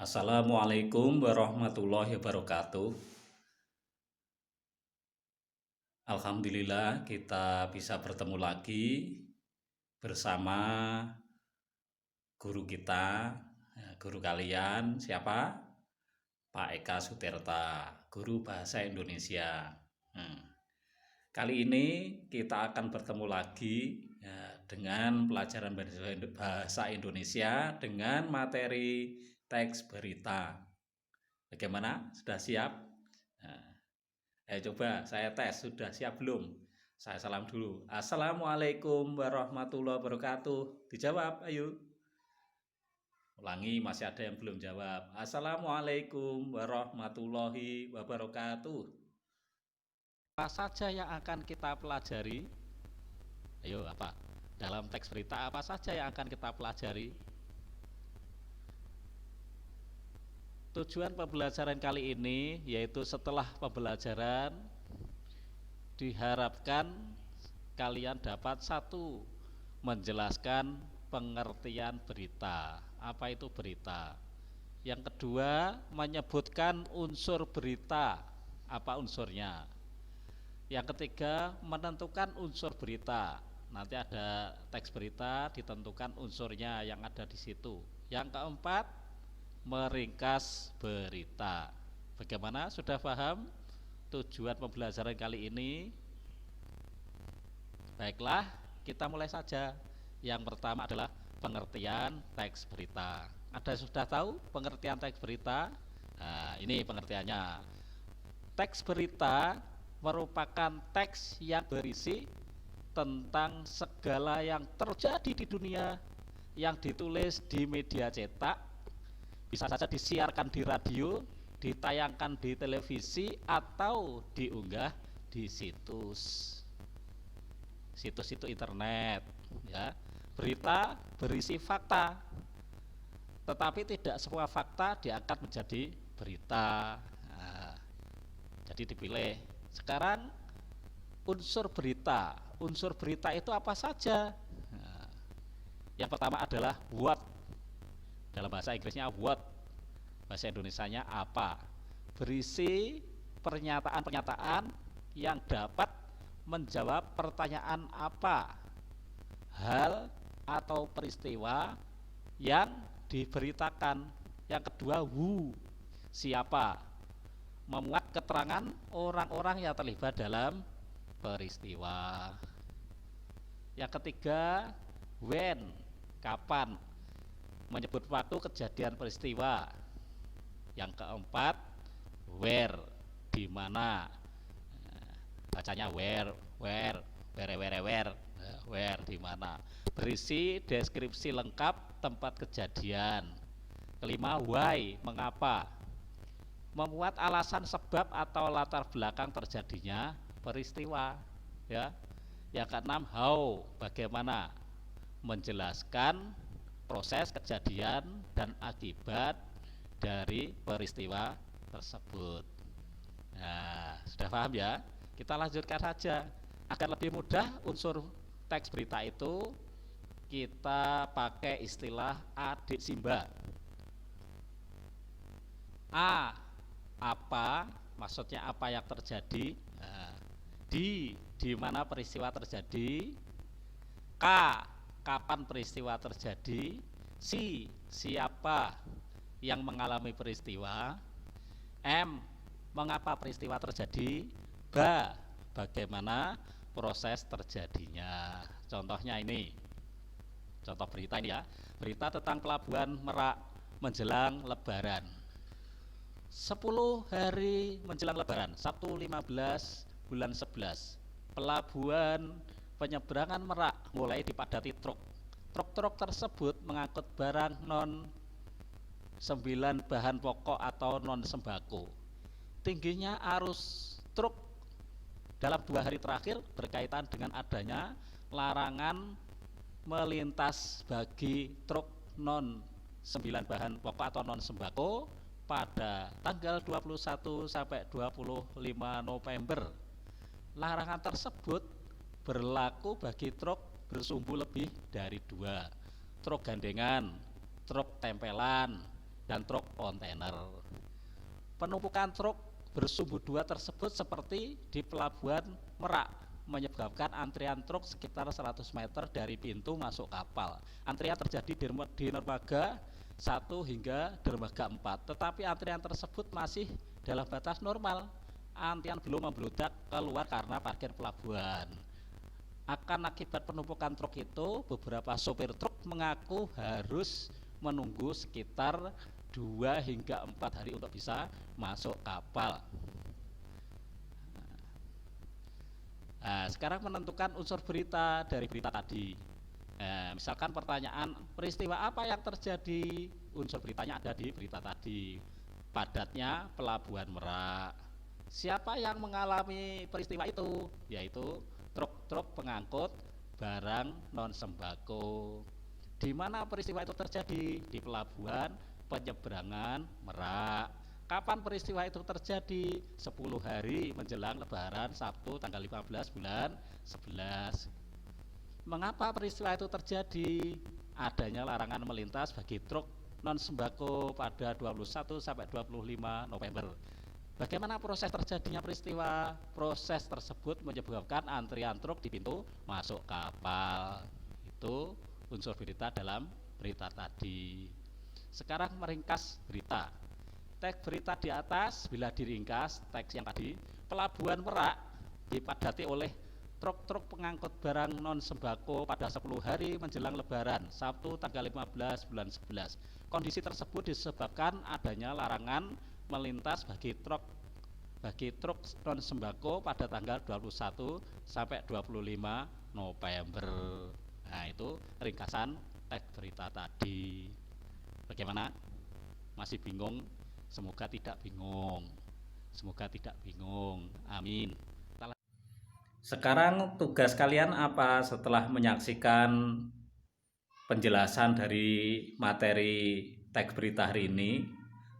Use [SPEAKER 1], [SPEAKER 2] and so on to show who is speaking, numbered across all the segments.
[SPEAKER 1] Assalamualaikum warahmatullahi wabarakatuh. Alhamdulillah kita bisa bertemu lagi bersama guru kita, guru kalian siapa? Pak Eka Sutirta, guru bahasa Indonesia. Hmm. Kali ini kita akan bertemu lagi dengan pelajaran bahasa Indonesia dengan materi teks berita. Bagaimana? Sudah siap? Coba saya tes, sudah siap belum? Saya salam dulu. Assalamualaikum warahmatullahi wabarakatuh. Dijawab, ayo. Ulangi, masih ada yang belum jawab. Assalamualaikum warahmatullahi wabarakatuh. Apa saja yang akan kita pelajari? Ayo, apa? Dalam teks berita apa saja yang akan kita pelajari? Tujuan pembelajaran kali ini yaitu setelah pembelajaran diharapkan kalian dapat satu, menjelaskan pengertian berita. Apa itu berita? Yang kedua, menyebutkan unsur berita. Apa unsurnya? Yang ketiga, menentukan unsur berita. Nanti ada teks berita, ditentukan unsurnya yang ada di situ. Yang keempat, meringkas berita. Bagaimana? Sudah paham tujuan pembelajaran kali ini? Baiklah, kita mulai saja. Yang pertama adalah pengertian teks berita. Ada yang sudah tahu pengertian teks berita? Nah, ini pengertiannya. Teks berita merupakan teks yang berisi tentang segala yang terjadi di dunia yang ditulis di media cetak, bisa saja disiarkan di radio, ditayangkan di televisi, atau diunggah di situs internet. Ya, berita berisi fakta, tetapi tidak semua fakta diangkat menjadi berita. Nah, jadi dipilih. Sekarang unsur berita. Unsur berita itu apa saja? Nah, yang pertama adalah what. Dalam bahasa Inggrisnya what, bahasa Indonesianya apa. Berisi pernyataan-pernyataan yang dapat menjawab pertanyaan apa, hal atau peristiwa yang diberitakan. Yang kedua, who, siapa, memuat keterangan orang-orang yang terlibat dalam peristiwa. Yang ketiga, when, kapan, menyebut waktu kejadian peristiwa. Yang keempat, where, di mana, bacanya where, di mana. Berisi deskripsi lengkap tempat kejadian. Kelima, why, mengapa, memuat alasan sebab atau latar belakang terjadinya peristiwa. Ya. Yang keenam, how, bagaimana, menjelaskan proses kejadian dan akibat dari peristiwa tersebut. Nah, sudah paham ya? Kita lanjutkan saja. Agar lebih mudah unsur teks berita itu, kita pakai istilah adik simba. A, apa, maksudnya apa yang terjadi. Nah, di mana peristiwa terjadi. K, kapan peristiwa terjadi. Si, siapa yang mengalami peristiwa. M, mengapa peristiwa terjadi. B, bagaimana proses terjadinya. Contohnya ini, contoh berita ini ya. Berita tentang Pelabuhan Merak menjelang Lebaran. 10 hari menjelang Lebaran, Sabtu 15 bulan 11, pelabuhan penyeberangan Merak mulai dipadati truk. Truk-truk tersebut mengangkut barang non 9 bahan pokok atau non sembako. Tingginya arus truk dalam 2 hari terakhir berkaitan dengan adanya larangan melintas bagi truk non 9 bahan pokok atau non sembako pada tanggal 21 sampai 25 November. Larangan tersebut berlaku bagi truk bersumbu lebih dari 2, truk gandengan, truk tempelan, dan truk kontainer. Penumpukan truk bersumbu dua tersebut seperti di Pelabuhan Merak menyebabkan antrian truk sekitar 100 meter dari pintu masuk kapal. Antrian terjadi di dermaga 1 hingga dermaga 4, tetapi antrian tersebut masih dalam batas normal. Antrian belum membludak keluar karena parkir pelabuhan. Akibat penumpukan truk itu, beberapa sopir truk mengaku harus menunggu sekitar 2 hingga 4 hari untuk bisa masuk kapal. Nah, sekarang menentukan unsur berita dari berita tadi. Misalkan pertanyaan, peristiwa apa yang terjadi? Unsur beritanya ada di berita tadi. Padatnya Pelabuhan Merak. Siapa yang mengalami peristiwa itu? Yaitu truk-truk pengangkut barang non sembako. Di mana peristiwa itu terjadi? Di Pelabuhan Penyeberangan Merak. Kapan peristiwa itu terjadi? 10 hari menjelang Lebaran, Sabtu tanggal 15 bulan 11. Mengapa peristiwa itu terjadi? Adanya larangan melintas bagi truk non sembako pada 21 sampai 25 November. Bagaimana proses terjadinya peristiwa? Proses tersebut menyebabkan antrian truk di pintu masuk kapal. Itu unsur berita dalam berita tadi. Sekarang meringkas berita. Teks berita di atas bila diringkas, teks yang tadi, Pelabuhan Merak dipadati oleh truk-truk pengangkut barang non sembako pada 10 hari menjelang Lebaran, Sabtu tanggal 15 bulan 11. Kondisi tersebut disebabkan adanya larangan melintas bagi truk non sembako pada tanggal 21 sampai 25 November. Nah, itu ringkasan teks berita tadi. Bagaimana? Masih bingung? Semoga tidak bingung. Semoga tidak bingung. Amin. Sekarang tugas kalian apa setelah menyaksikan penjelasan dari materi teks berita hari ini?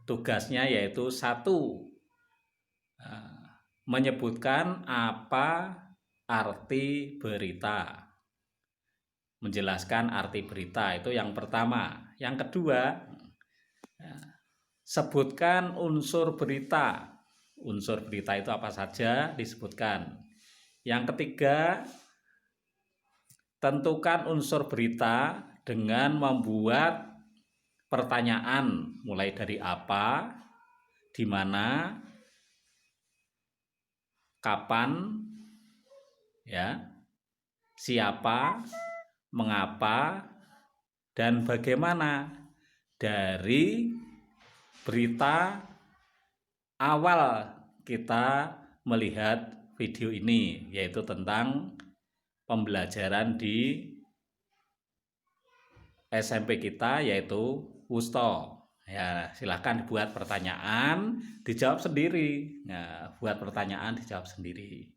[SPEAKER 1] Tugasnya yaitu 1, menyebutkan apa arti berita. Menjelaskan arti berita itu yang pertama. Yang kedua, sebutkan unsur berita. Unsur berita itu apa saja disebutkan. Yang ketiga, tentukan unsur berita dengan membuat pertanyaan mulai dari apa, di mana, kapan, ya, siapa, mengapa, dan bagaimana dari berita awal kita melihat video ini, yaitu tentang pembelajaran di SMP kita, yaitu Wusto. Ya, silahkan buat pertanyaan, dijawab sendiri. Nah, buat pertanyaan, dijawab sendiri.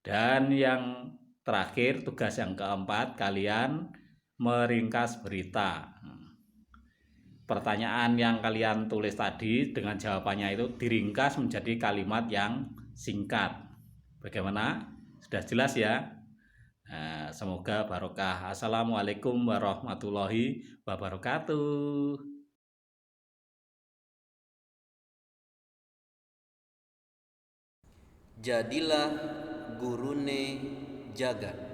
[SPEAKER 1] Dan yang terakhir, tugas yang keempat, kalian meringkas berita. Pertanyaan yang kalian tulis tadi dengan jawabannya itu diringkas menjadi kalimat yang singkat. Bagaimana? Sudah jelas ya? Nah, semoga barokah. Assalamualaikum warahmatullahi wabarakatuh.
[SPEAKER 2] Jadilah gurune jagat.